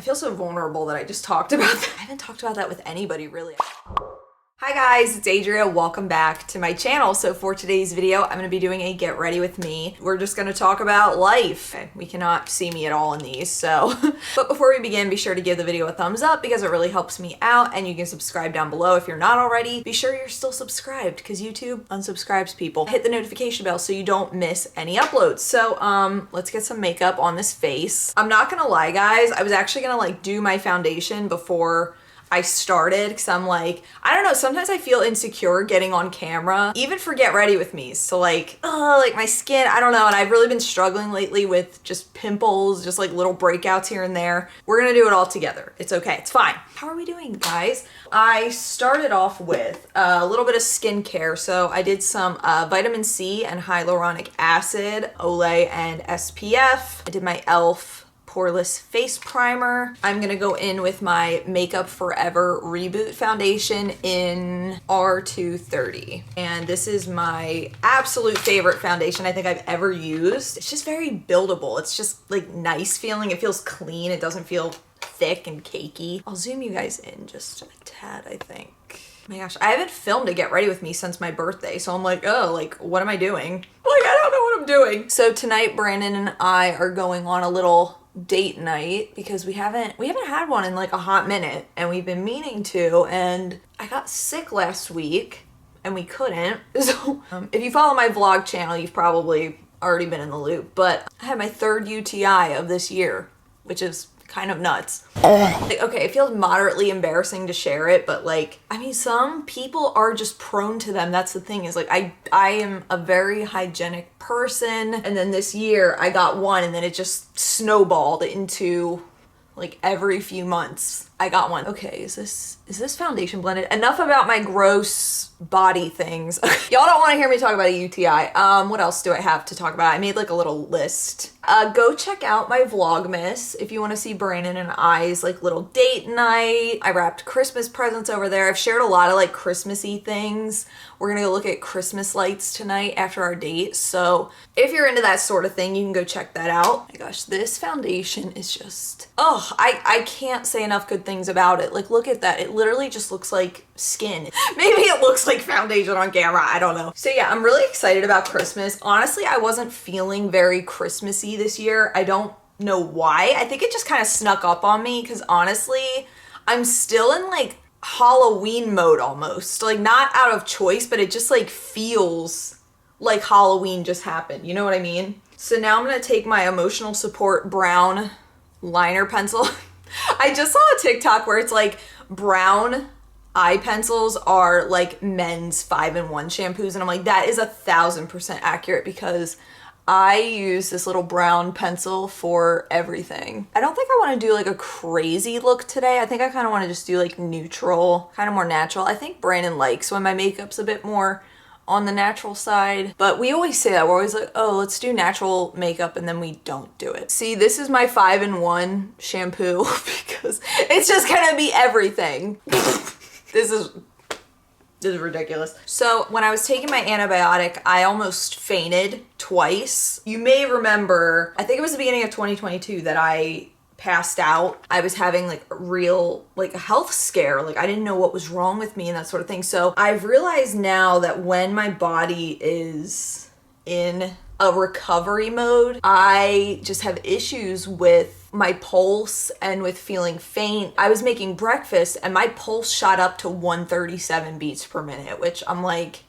I feel so vulnerable that I just talked about that. I haven't talked about that with anybody really. Hi guys, it's Adria. Welcome back to my channel. So for today's video, I'm gonna be doing a get ready with me. We're just gonna talk about life. Okay, we cannot see me at all in these, so. But before we begin, be sure to give the video a thumbs up because it really helps me out, and you can subscribe down below if you're not already. Be sure you're still subscribed because YouTube unsubscribes people. Hit the notification bell so you don't miss any uploads. So let's get some makeup on this face. I'm not gonna lie guys, I was actually gonna like do my foundation before I started because I'm like, I don't know, sometimes I feel insecure getting on camera, even for Get Ready With Me. So like my skin, I don't know, and I've really been struggling lately with just pimples, just like little breakouts here and there. We're gonna do it all together. It's okay, it's fine. How are we doing, guys? I started off with a little bit of skincare. So I did some vitamin C and hyaluronic acid, Olay and SPF. I did my e.l.f. poreless face primer. I'm gonna go in with my Makeup Forever Reboot foundation in R230. And this is my absolute favorite foundation I think I've ever used. It's just very buildable. It's just like nice feeling. It feels clean. It doesn't feel thick and cakey. I'll zoom you guys in just a tad, I think. Oh my gosh, I haven't filmed a Get Ready With Me since my birthday, so I'm like, oh, like, what am I doing? Like, I don't know what I'm doing. So tonight, Brandon and I are going on a little date night because we haven't had one in like a hot minute, and we've been meaning to, and I got sick last week and we couldn't. So if you follow my vlog channel, you've probably already been in the loop, but I had my third UTI of this year, which is kind of nuts. Like, okay, it feels moderately embarrassing to share it, but like, I mean, some people are just prone to them. That's the thing, is like, I am a very hygienic person, and then this year I got one, and then it just snowballed into like every few months I got one. Okay, is this foundation blended? Enough about my gross body things. Y'all don't want to hear me talk about a UTI. What else do I have to talk about? I made like a little list. Go check out my Vlogmas if you want to see Brandon and I's like little date night. I wrapped Christmas presents over there. I've shared a lot of like Christmassy things. We're gonna go look at Christmas lights tonight after our date. So if you're into that sort of thing, you can go check that out. Oh my gosh, this foundation is just, oh, I can't say enough good things about it. Like, look at that. It literally just looks like skin. Maybe it looks like foundation on camera. I don't know. So yeah, I'm really excited about Christmas. Honestly, I wasn't feeling very Christmassy this year. I don't know why. I think it just kind of snuck up on me because honestly, I'm still in like Halloween mode almost. Like, not out of choice, but it just like feels like Halloween just happened. You know what I mean? So now I'm gonna take my Emotional Support brown liner pencil. I just saw a TikTok where it's like brown eye pencils are like men's 5-in-1 shampoos, and I'm like, that is 1000% accurate because I use this little brown pencil for everything. I don't think I want to do like a crazy look today. I think I kind of want to just do like neutral, kind of more natural. I think Brandon likes when my makeup's a bit more on the natural side, but we always say that. We're always like, oh, let's do natural makeup, and then we don't do it. See, this is my 5-in-1 shampoo because it's just gonna be everything. This is ridiculous. So when I was taking my antibiotic, I almost fainted twice. You may remember, I think it was the beginning of 2022 that I passed out. I was having like a health scare. Like, I didn't know what was wrong with me and that sort of thing. So I've realized now that when my body is in a recovery mode, I just have issues with my pulse and with feeling faint. I was making breakfast and my pulse shot up to 137 beats per minute, which I'm like,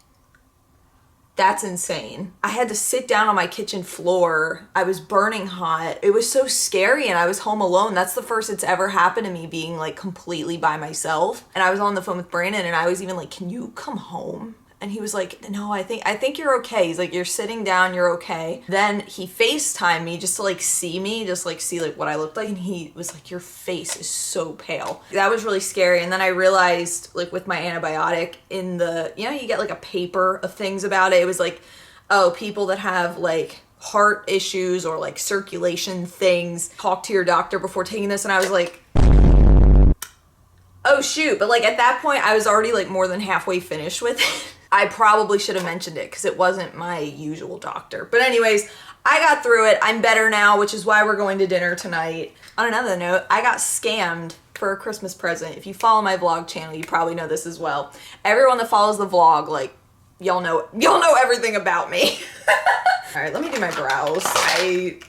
that's insane. I had to sit down on my kitchen floor. I was burning hot. It was so scary, and I was home alone. That's the first it's ever happened to me, being like completely by myself. And I was on the phone with Brandon, and I was even like, can you come home? And he was like, no, I think you're okay. He's like, you're sitting down, you're okay. Then he FaceTimed me just to like see me, just like see like what I looked like. And he was like, your face is so pale. That was really scary. And then I realized, like, with my antibiotic, in the, you know, you get like a paper of things about it. It was like, oh, people that have like heart issues or like circulation things, talk to your doctor before taking this. And I was like, oh shoot. But like at that point I was already like more than halfway finished with it. I probably should have mentioned it because it wasn't my usual doctor. But anyways, I got through it. I'm better now, which is why we're going to dinner tonight. On another note, I got scammed for a Christmas present. If you follow my vlog channel, you probably know this as well. Everyone that follows the vlog, like, y'all know everything about me. All right, let me do my brows.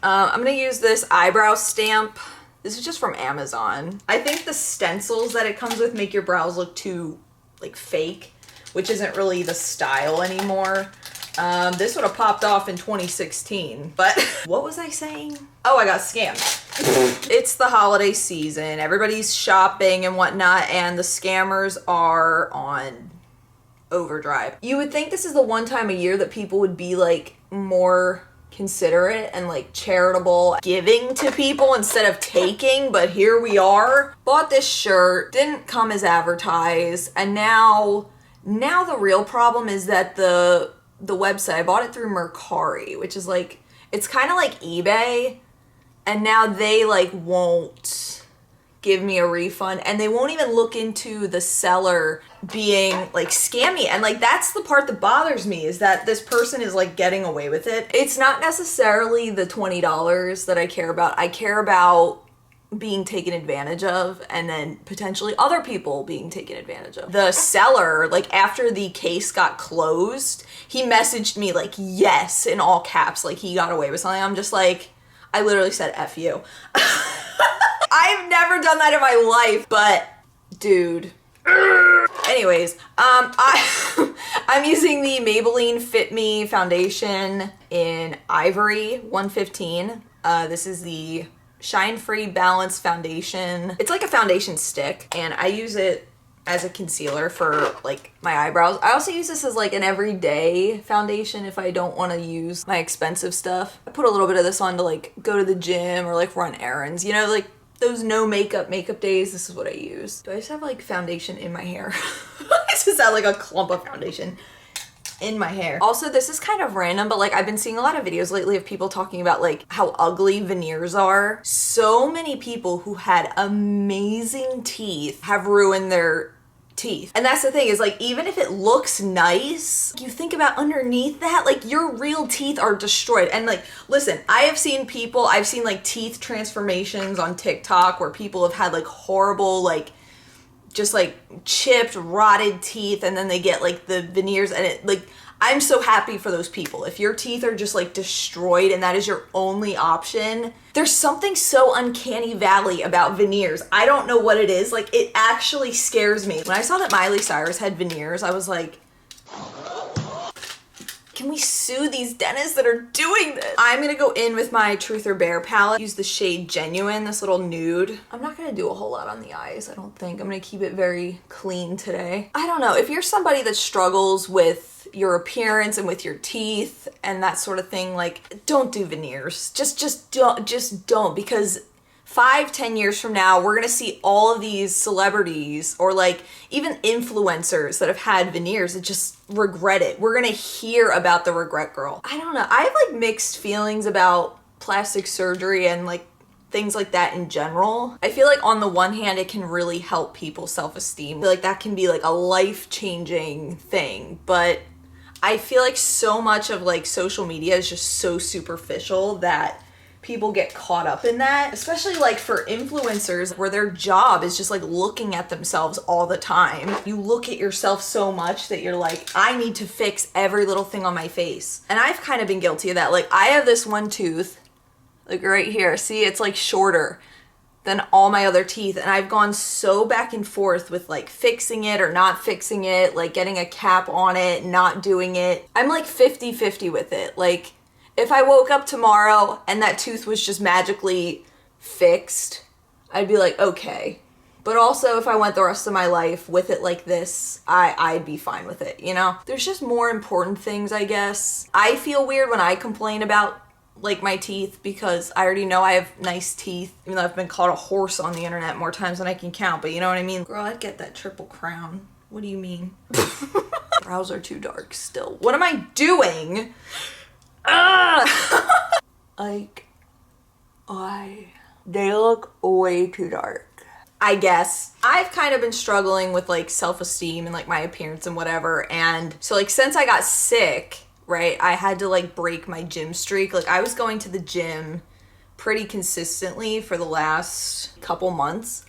I'm gonna use this eyebrow stamp. This is just from Amazon. I think the stencils that it comes with make your brows look too, like, fake, which isn't really the style anymore. This would have popped off in 2016, but what was I saying? Oh, I got scammed. It's the holiday season. Everybody's shopping and whatnot, and the scammers are on overdrive. You would think this is the one time a year that people would be like more considerate and like charitable, giving to people instead of taking, but here we are. Bought this shirt, didn't come as advertised, and now the real problem is that the website, I bought it through Mercari, which is like, it's kind of like eBay, and now they like won't give me a refund, and they won't even look into the seller being like scammy. And like, that's the part that bothers me, is that this person is like getting away with it. It's not necessarily the $20 that I care about. I care about being taken advantage of, and then potentially other people being taken advantage of. The seller, like after the case got closed, he messaged me like, yes, in all caps, like he got away with something. I'm just like, I literally said F you. I've never done that in my life, but dude. Anyways, I'm using the Maybelline Fit Me foundation in Ivory 115. This is the Shine Free Balance Foundation. It's like a foundation stick, and I use it as a concealer for like my eyebrows. I also use this as like an everyday foundation if I don't want to use my expensive stuff. I put a little bit of this on to like go to the gym or like run errands, you know, like those no makeup days. This is what I use. Do I just have like foundation in my hair? I just have like a clump of foundation in my hair. Also, this is kind of random, but like I've been seeing a lot of videos lately of people talking about like how ugly veneers are. So many people who had amazing teeth have ruined their teeth. And that's the thing, is like, even if it looks nice, you think about underneath that, like your real teeth are destroyed. And like, listen, I've seen like teeth transformations on TikTok where people have had like horrible, like just like chipped, rotted teeth, and then they get like the veneers, and it like, I'm so happy for those people. If your teeth are just like destroyed and that is your only option, there's something so uncanny valley about veneers. I don't know what it is. Like, it actually scares me. When I saw that Miley Cyrus had veneers, I was like, can we sue these dentists that are doing this? I'm gonna go in with my Truth or Bear palette. Use the shade Genuine, this little nude. I'm not gonna do a whole lot on the eyes, I don't think. I'm gonna keep it very clean today. I don't know, if you're somebody that struggles with your appearance and with your teeth and that sort of thing, like, don't do veneers. Just don't, because 5-10 years from now, we're gonna see all of these celebrities or like even influencers that have had veneers that just regret it. We're gonna hear about the regret girl. I don't know, I have like mixed feelings about plastic surgery and like things like that in general. I feel like on the one hand, it can really help people's self-esteem. I feel like that can be like a life-changing thing, but I feel like so much of like social media is just so superficial that people get caught up in that, especially like for influencers where their job is just like looking at themselves all the time. You look at yourself so much that you're like, I need to fix every little thing on my face. And I've kind of been guilty of that. Like, I have this one tooth, like right here, see, it's like shorter than all my other teeth, and I've gone so back and forth with like fixing it or not fixing it, like getting a cap on it, not doing it. I'm like 50-50 with it. Like, if I woke up tomorrow and that tooth was just magically fixed, I'd be like, okay. But also, if I went the rest of my life with it like this, I'd be fine with it, you know? There's just more important things, I guess. I feel weird when I complain about like my teeth because I already know I have nice teeth, even though I've been called a horse on the internet more times than I can count, but you know what I mean? Girl, I'd get that triple crown. What do you mean? Brows are too dark still. What am I doing? Like, they look way too dark, I guess. I've kind of been struggling with like self-esteem and like my appearance and whatever, and so like since I got sick, right? I had to like break my gym streak. Like I was going to the gym pretty consistently for the last couple months,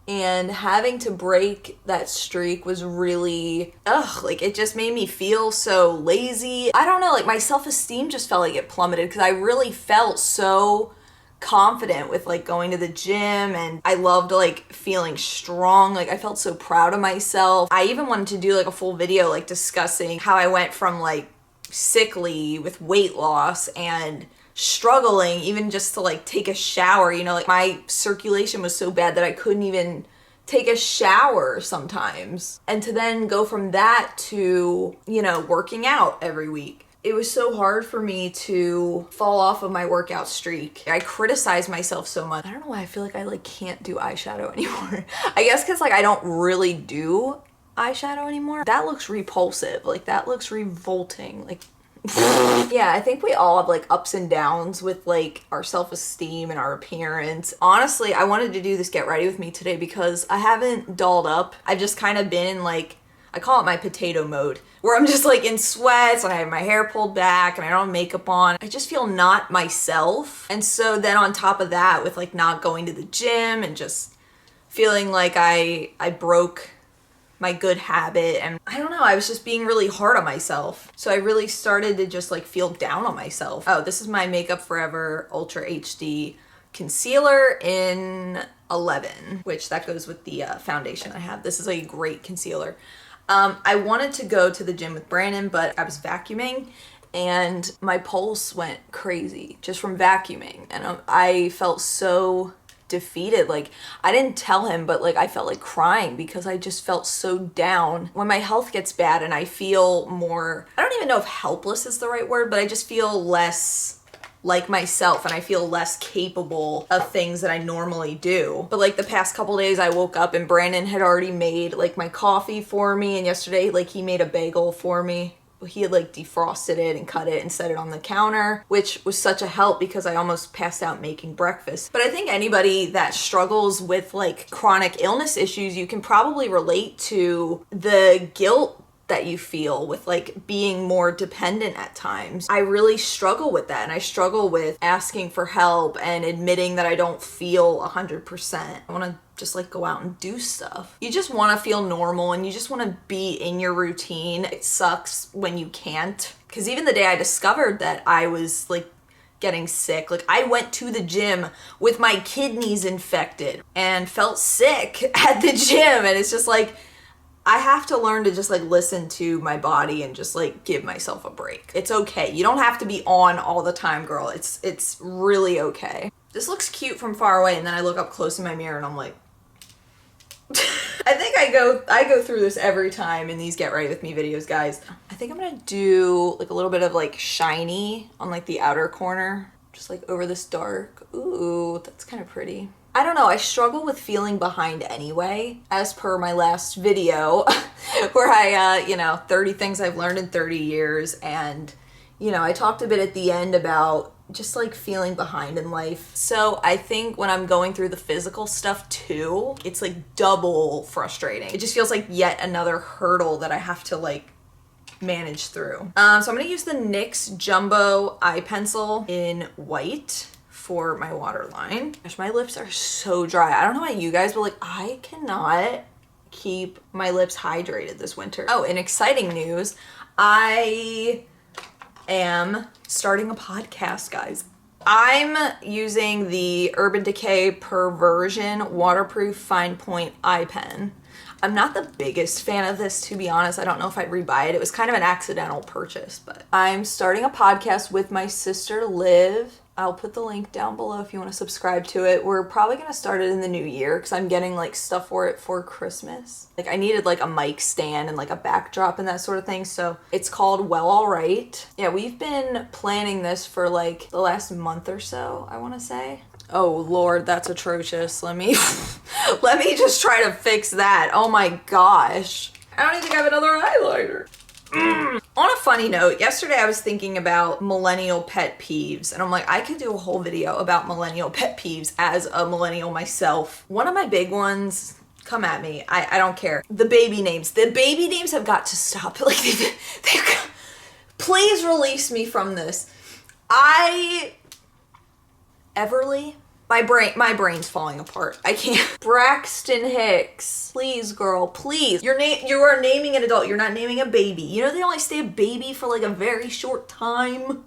and having to break that streak was really, like it just made me feel so lazy. I don't know, like my self-esteem just felt like it plummeted because I really felt so confident with like going to the gym, and I loved like feeling strong. Like I felt so proud of myself. I even wanted to do like a full video like discussing how I went from like sickly with weight loss and struggling even just to like take a shower, you know, like my circulation was so bad that I couldn't even take a shower sometimes. And to then go from that to, you know, working out every week. It was so hard for me to fall off of my workout streak. I criticized myself so much. I don't know why I feel like I like can't do eyeshadow anymore. I guess because like I don't really do eyeshadow anymore. That looks repulsive. Like that looks revolting. Like yeah, I think we all have like ups and downs with like our self-esteem and our appearance. Honestly, I wanted to do this get ready with me today because I haven't dolled up. I've just kind of been in like, I call it my potato mode, where I'm just like in sweats and I have my hair pulled back and I don't have makeup on. I just feel not myself. And so then on top of that, with like not going to the gym and just feeling like I broke my good habit, and I don't know, I was just being really hard on myself. So I really started to just like feel down on myself. Oh, this is my Makeup Forever Ultra HD concealer in 11, which that goes with the foundation I have. This is a great concealer. I wanted to go to the gym with Brandon, but I was vacuuming and my pulse went crazy just from vacuuming, and I felt so defeated. Like I didn't tell him, but like I felt like crying because I just felt so down. When my health gets bad and I feel more, I don't even know if helpless is the right word, but I just feel less like myself and I feel less capable of things that I normally do. But like the past couple days I woke up and Brandon had already made like my coffee for me, and yesterday like he made a bagel for me. He had like defrosted it and cut it and set it on the counter, which was such a help because I almost passed out making breakfast. But I think anybody that struggles with like chronic illness issues, you can probably relate to the guilt that you feel with like being more dependent at times. I really struggle with that, and I struggle with asking for help and admitting that I don't feel 100%. I want to just like go out and do stuff. You just want to feel normal and you just want to be in your routine. It sucks when you can't, because even the day I discovered that I was like getting sick, like I went to the gym with my kidneys infected and felt sick at the gym, and it's just like I have to learn to just like listen to my body and just like give myself a break. It's okay. You don't have to be on all the time, girl. It's really okay. This looks cute from far away, and then I look up close in my mirror and I'm like I think I go through this every time in these get ready with me videos, guys. I think I'm gonna do like a little bit of like shiny on like the outer corner, just like over this dark. Ooh, that's kind of pretty. I don't know, I struggle with feeling behind anyway, as per my last video where I, 30 things I've learned in 30 years. And, I talked a bit at the end about just like feeling behind in life. So I think when I'm going through the physical stuff too, it's like double frustrating. It just feels like yet another hurdle that I have to like manage through. So I'm gonna use the NYX Jumbo Eye Pencil in white for my waterline. Gosh, my lips are so dry. I don't know about you guys, but like I cannot keep my lips hydrated this winter. Oh, in exciting news, I am starting a podcast, guys. I'm using the Urban Decay Perversion Waterproof Fine Point Eye Pen. I'm not the biggest fan of this, to be honest. I don't know if I'd rebuy it. It was kind of an accidental purchase, but I'm starting a podcast with my sister, Liv. I'll put the link down below if you want to subscribe to it. We're probably going to start it in the new year because I'm getting like stuff for it for Christmas. Like I needed like a mic stand and like a backdrop and that sort of thing. So it's called Well Alright. Yeah, we've been planning this for like the last month or so, I want to say. Oh Lord, that's atrocious. Let me just try to fix that. Oh my gosh. I don't even think I have another eyeliner. On a funny note, yesterday I was thinking about millennial pet peeves, and I'm like, I could do a whole video about millennial pet peeves as a millennial myself. One of my big ones, come at me, I don't care. The baby names. The baby names have got to stop. Like they've got, Please release me from this. Everly? My brain's falling apart. I can't. Braxton Hicks. Please, girl, please. You are naming an adult. You're not naming a baby. You know they only stay a baby for like a very short time.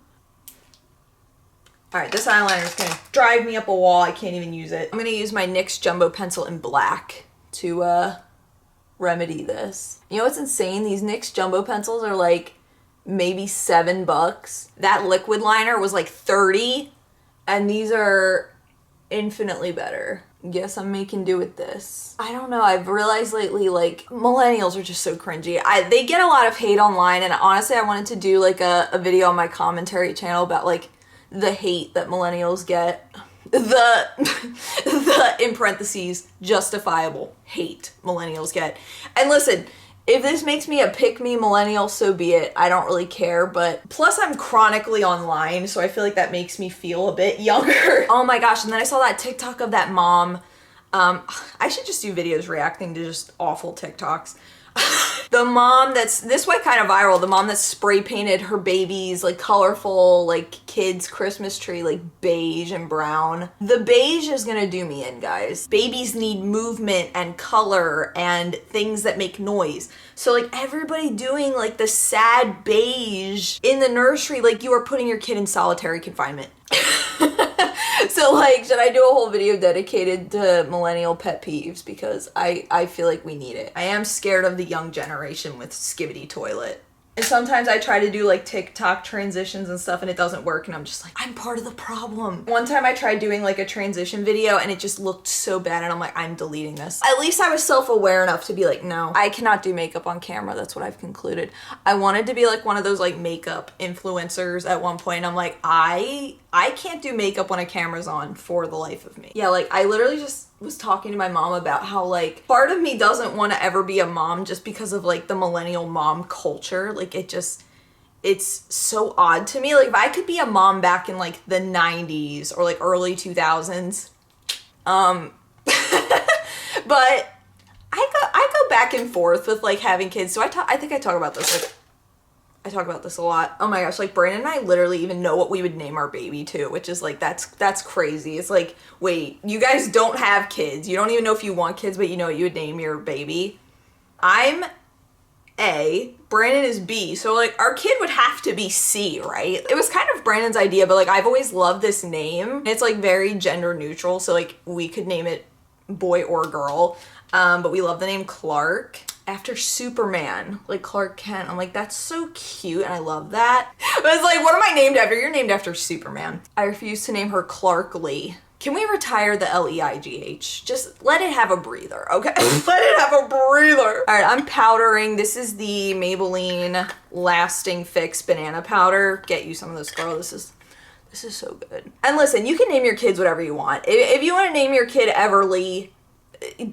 All right, this eyeliner is gonna drive me up a wall. I can't even use it. I'm gonna use my NYX Jumbo Pencil in black to remedy this. You know what's insane? These NYX Jumbo Pencils are like maybe $7. That liquid liner was like 30, and these are infinitely better. Guess I'm making do with this. I don't know, I've realized lately, like, millennials are just so cringy. They get a lot of hate online, and honestly I wanted to do like a video on my commentary channel about like the hate that millennials get. The in parentheses justifiable hate millennials get. And listen, if this makes me a pick-me millennial, so be it. I don't really care, but plus I'm chronically online, so I feel like that makes me feel a bit younger. Oh my gosh, and then I saw that TikTok of that mom. I should just do videos reacting to just awful TikToks. The mom this went kind of viral, the mom that spray painted her baby's like colorful like kids Christmas tree like beige and brown. The beige is gonna do me in, guys. Babies need movement and color and things that make noise. So like everybody doing like the sad beige in the nursery, like you are putting your kid in solitary confinement. So like, should I do a whole video dedicated to millennial pet peeves? Because I feel like we need it. I am scared of the young generation with Skibbity Toilet. And sometimes I try to do like TikTok transitions and stuff and it doesn't work, and I'm just like, I'm part of the problem. One time I tried doing like a transition video and it just looked so bad, and I'm like, I'm deleting this. At least I was self-aware enough to be like, no, I cannot do makeup on camera. That's what I've concluded. I wanted to be like one of those like makeup influencers at one point, and I'm like, I can't do makeup when a camera's on for the life of me. Yeah, like I literally just was talking to my mom about how like part of me doesn't want to ever be a mom just because of like the millennial mom culture. Like it's so odd to me. Like if I could be a mom back in like the 90s or like early 2000s, but I go back and forth with like having kids. So I think I talk about this like I talk about this a lot. Oh my gosh, like Brandon and I literally even know what we would name our baby too, which is like, that's crazy. It's like, wait, you guys don't have kids. You don't even know if you want kids, but you know what you would name your baby. I'm A, Brandon is B, so like our kid would have to be C, right? It was kind of Brandon's idea, but like I've always loved this name. It's like very gender neutral, so like we could name it boy or girl, but we love the name Clark. After Superman, like Clark Kent. I'm like, that's so cute and I love that. But it's like, what am I named after? You're named after Superman. I refuse to name her Clark Lee. Can we retire the L-E-I-G-H? Just let it have a breather, okay? Let it have a breather. All right, I'm powdering. This is the Maybelline Lasting Fix Banana Powder. Get you some of this, girl. This is so good. And listen, you can name your kids whatever you want. If you want to name your kid Everly,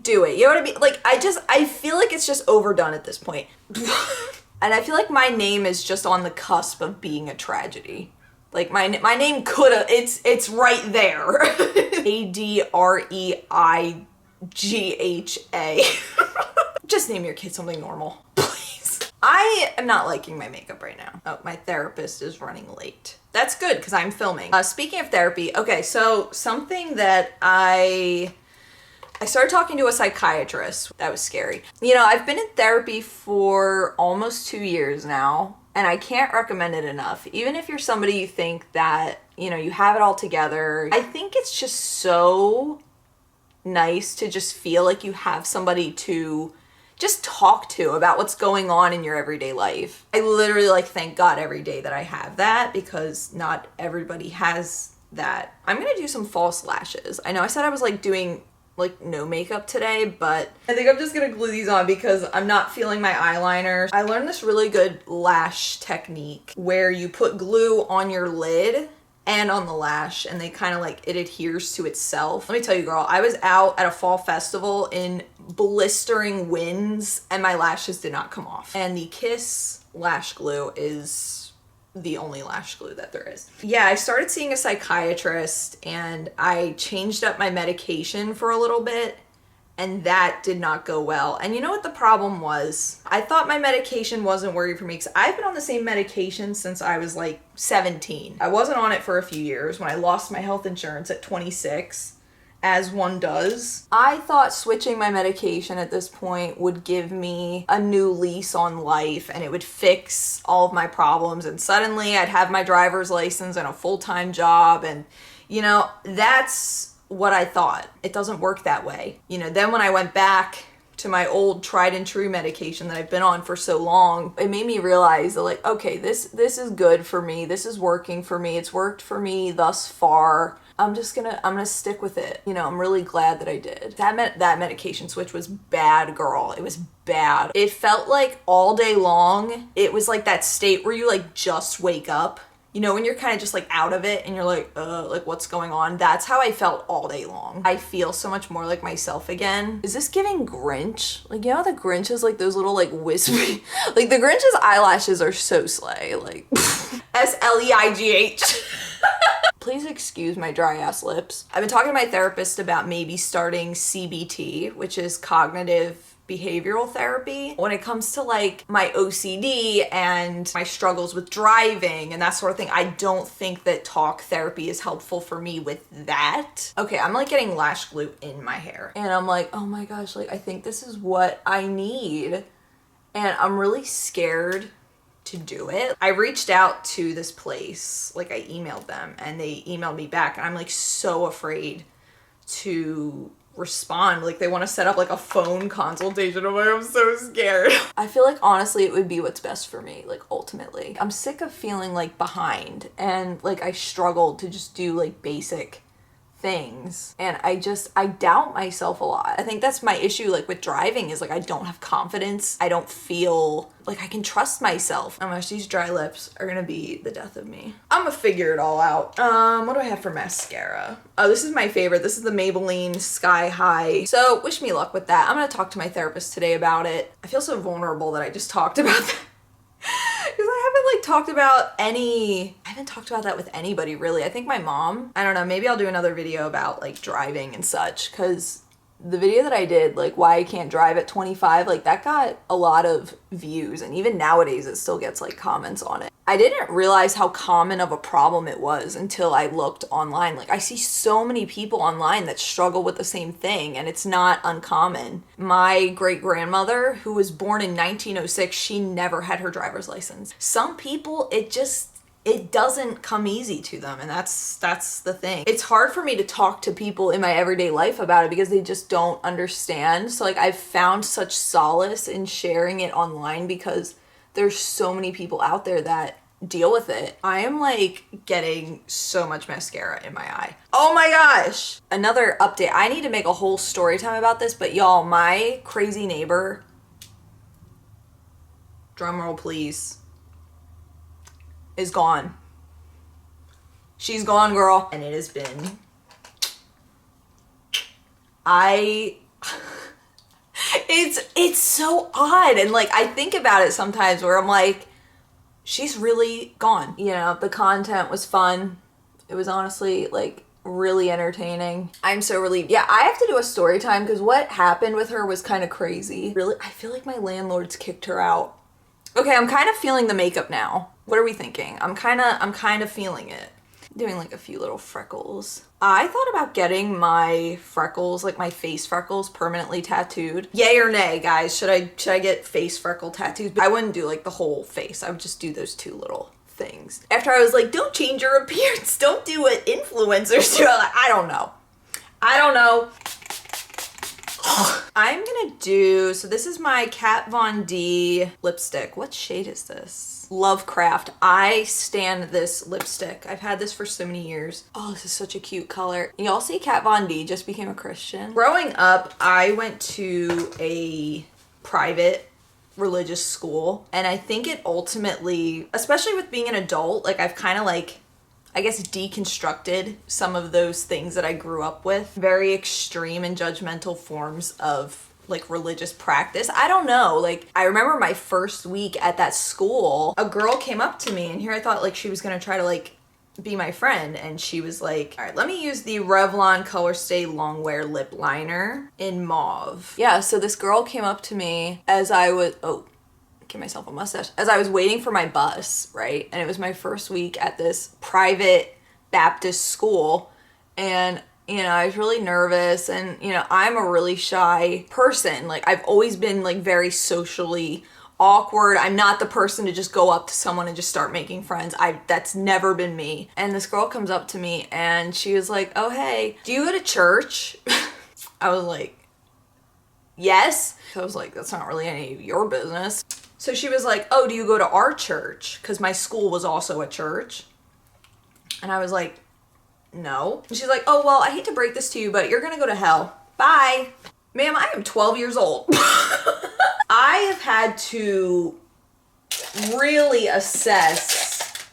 do it. You know what I mean? Like, I feel like it's just overdone at this point. And I feel like my name is just on the cusp of being a tragedy. Like my name could've, it's right there. Adriakillen. Just name your kid something normal, please. I am not liking my makeup right now. Oh, my therapist is running late. That's good, because I'm filming. Speaking of therapy, okay, so something that I started talking to a psychiatrist. That was scary. You know, I've been in therapy for almost 2 years now, and I can't recommend it enough. Even if you're somebody you think that, you know, you have it all together, I think it's just so nice to just feel like you have somebody to just talk to about what's going on in your everyday life. I literally like thank God every day that I have that, because not everybody has that. I'm gonna do some false lashes. I know I said I was like doing like no makeup today, but I think I'm just gonna glue these on because I'm not feeling my eyeliner. I learned this really good lash technique where you put glue on your lid and on the lash, and they kind of like, it adheres to itself. Let me tell you, girl, I was out at a fall festival in blistering winds and my lashes did not come off. And the Kiss lash glue is the only lash glue that there is. Yeah, I started seeing a psychiatrist and I changed up my medication for a little bit, and that did not go well. And you know what the problem was? I thought my medication wasn't working for me because I've been on the same medication since I was like 17. I wasn't on it for a few years when I lost my health insurance at 26. As one does. I thought switching my medication at this point would give me a new lease on life and it would fix all of my problems, and suddenly I'd have my driver's license and a full-time job, and you know, that's what I thought. It doesn't work that way. You know, then when I went back to my old tried and true medication that I've been on for so long, it made me realize that like, okay, this is good for me. This is working for me. It's worked for me thus far. I'm gonna stick with it. You know, I'm really glad that I did. That medication switch was bad, girl. It was bad. It felt like all day long, it was like that state where you like just wake up. You know, when you're kind of just like out of it and you're like what's going on? That's how I felt all day long. I feel so much more like myself again. Is this giving Grinch? Like, you know, the Grinch has like those little like wispy, like the Grinch's eyelashes are so slay, like SLEIGH. Please excuse my dry ass lips. I've been talking to my therapist about maybe starting CBT, which is cognitive behavioral therapy. When it comes to like my OCD and my struggles with driving and that sort of thing, I don't think that talk therapy is helpful for me with that. Okay, I'm like getting lash glue in my hair and I'm like, oh my gosh, like I think this is what I need. And I'm really scared to do it. I reached out to this place, like I emailed them and they emailed me back, and I'm like so afraid to respond. Like they want to set up like a phone consultation. I'm like, I'm so scared. I feel like honestly it would be what's best for me, like ultimately. I'm sick of feeling like behind, and like I struggled to just do like basic things, and I doubt myself a lot. I think that's my issue like with driving, is like I don't have confidence. I don't feel like I can trust myself. Oh my gosh, these dry lips are gonna be the death of me. I'm gonna figure it all out. What do I have for mascara? Oh, this is my favorite. This is the Maybelline Sky High. So wish me luck with that. I'm gonna talk to my therapist today about it. I feel so vulnerable that I just talked about that. Because I haven't talked about that with anybody really. I think my mom, I don't know, maybe I'll do another video about like driving and such, because the video that I did, like why I can't drive at 25, like that got a lot of views, and even nowadays it still gets like comments on it. I didn't realize how common of a problem it was until I looked online. Like I see so many people online that struggle with the same thing, and it's not uncommon. My great-grandmother, who was born in 1906, she never had her driver's license. Some people, it doesn't come easy to them, and that's the thing. It's hard for me to talk to people in my everyday life about it because they just don't understand. So like I've found such solace in sharing it online because there's so many people out there that deal with it. I am like getting so much mascara in my eye. Oh my gosh! Another update. I need to make a whole story time about this, but y'all, my crazy neighbor, drumroll please, is gone. She's gone, girl. And it has been, it's so odd. And like, I think about it sometimes where I'm like, she's really gone. You know, the content was fun. It was honestly like really entertaining. I'm so relieved. Yeah, I have to do a story time because what happened with her was kind of crazy. Really, I feel like my landlords kicked her out. Okay, I'm kind of feeling the makeup now. What are we thinking? I'm kind of feeling it. Doing like a few little freckles. I thought about getting my freckles, like my face freckles, permanently tattooed. Yay or nay, guys? Should I get face freckle tattoos? I wouldn't do like the whole face. I would just do those two little things. After I was like, don't change your appearance. Don't do what influencers do. I don't know. I'm gonna do, so this is my Kat Von D lipstick. What shade is this? Lovecraft. I stand this lipstick. I've had this for so many years. Oh, this is such a cute color. Y'all see Kat Von D just became a Christian? Growing up, I went to a private religious school, and I think it ultimately, especially with being an adult, like I've kind of like, I guess, deconstructed some of those things that I grew up with. Very extreme and judgmental forms of like religious practice. I don't know. Like I remember my first week at that school, a girl came up to me, and here I thought like she was gonna try to like be my friend, and she was like, all right, let me use the Revlon Color Stay Longwear lip liner in mauve. Yeah, so this girl came up to me as I was, give myself a mustache, as I was waiting for my bus, right? And it was my first week at this private Baptist school, and you know, I was really nervous, and you know, I'm a really shy person. Like, I've always been like very socially awkward. I'm not the person to just go up to someone and just start making friends. That's never been me. And this girl comes up to me and she was like, oh, hey, do you go to church? I was like, yes. I was like, that's not really any of your business. So she was like, oh, do you go to our church? Because my school was also a church. And I was like, no. And she's like, oh, well, I hate to break this to you, but you're gonna go to hell. Bye. Ma'am, I am 12 years old. I have had to really assess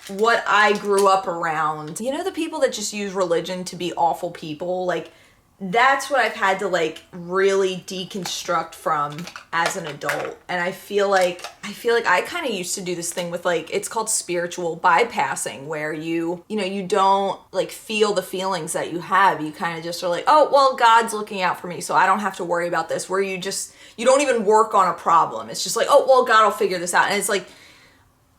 what I grew up around. You know, the people that just use religion to be awful people? Like, that's what I've had to like really deconstruct from as an adult. And I feel like I kind of used to do this thing with like, it's called spiritual bypassing, where you don't like feel the feelings that you have. You kind of just are like, oh, well, God's looking out for me, so I don't have to worry about this. Where you don't even work on a problem. It's just like, oh, well, God will figure this out. And it's like,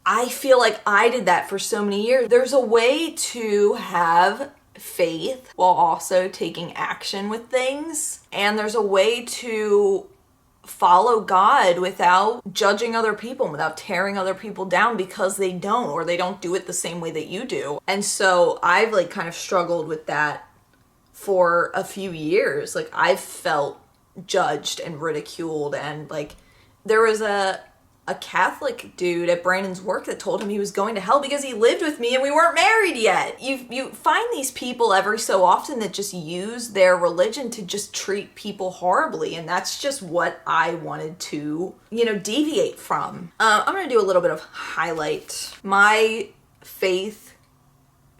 I feel like I did that for so many years. There's a way to have faith while also taking action with things. And there's a way to follow God without judging other people, without tearing other people down because they don't, or they don't do it the same way that you do. And so I've like kind of struggled with that for a few years. Like, I've felt judged and ridiculed, and like there was a Catholic dude at Brandon's work that told him he was going to hell because he lived with me and we weren't married yet. You find these people every so often that just use their religion to just treat people horribly, and that's just what I wanted to, deviate from. I'm gonna do a little bit of highlight. My faith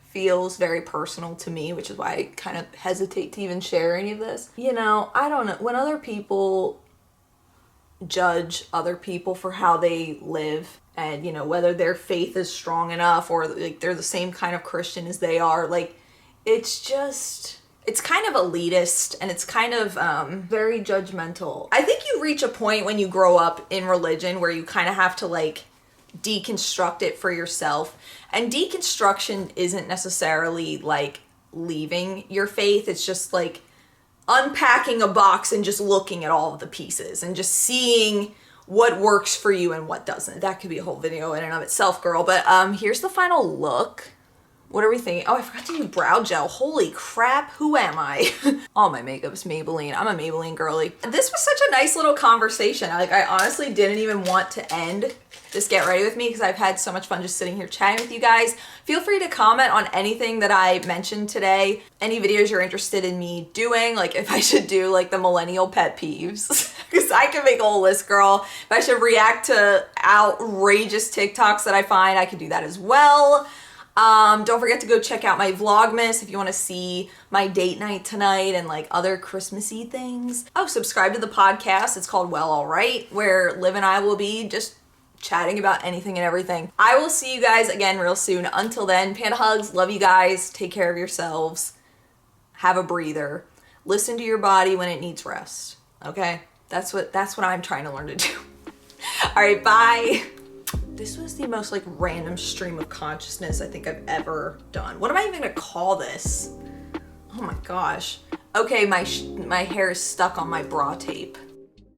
feels very personal to me, which is why I kind of hesitate to even share any of this. I don't know. When other people judge other people for how they live, and whether their faith is strong enough or like they're the same kind of Christian as they are, like it's kind of elitist, and it's kind of very judgmental. I think you reach a point when you grow up in religion where you kind of have to like deconstruct it for yourself, and deconstruction isn't necessarily like leaving your faith. It's just like unpacking a box and just looking at all of the pieces and just seeing what works for you and what doesn't. That could be a whole video in and of itself, girl. But here's the final look. What are we thinking? Oh, I forgot to do brow gel. Holy crap, who am I? All my makeup's Maybelline. I'm a Maybelline girly. This was such a nice little conversation. I honestly didn't even want to end this Get Ready With Me because I've had so much fun just sitting here chatting with you guys. Feel free to comment on anything that I mentioned today. Any videos you're interested in me doing, like if I should do like the millennial pet peeves. Because I can make a whole list, girl. If I should react to outrageous TikToks that I find, I could do that as well. Don't forget to go check out my Vlogmas if you want to see my date night tonight and like other Christmassy things. Oh, subscribe to the podcast. It's called Well Alright, where Liv and I will be just chatting about anything and everything. I will see you guys again real soon. Until then, panda hugs. Love you guys. Take care of yourselves. Have a breather. Listen to your body when it needs rest. Okay? That's what I'm trying to learn to do. All right, bye. This was the most like random stream of consciousness I think I've ever done. What am I even gonna call this? Oh my gosh. Okay, my hair is stuck on my bra tape.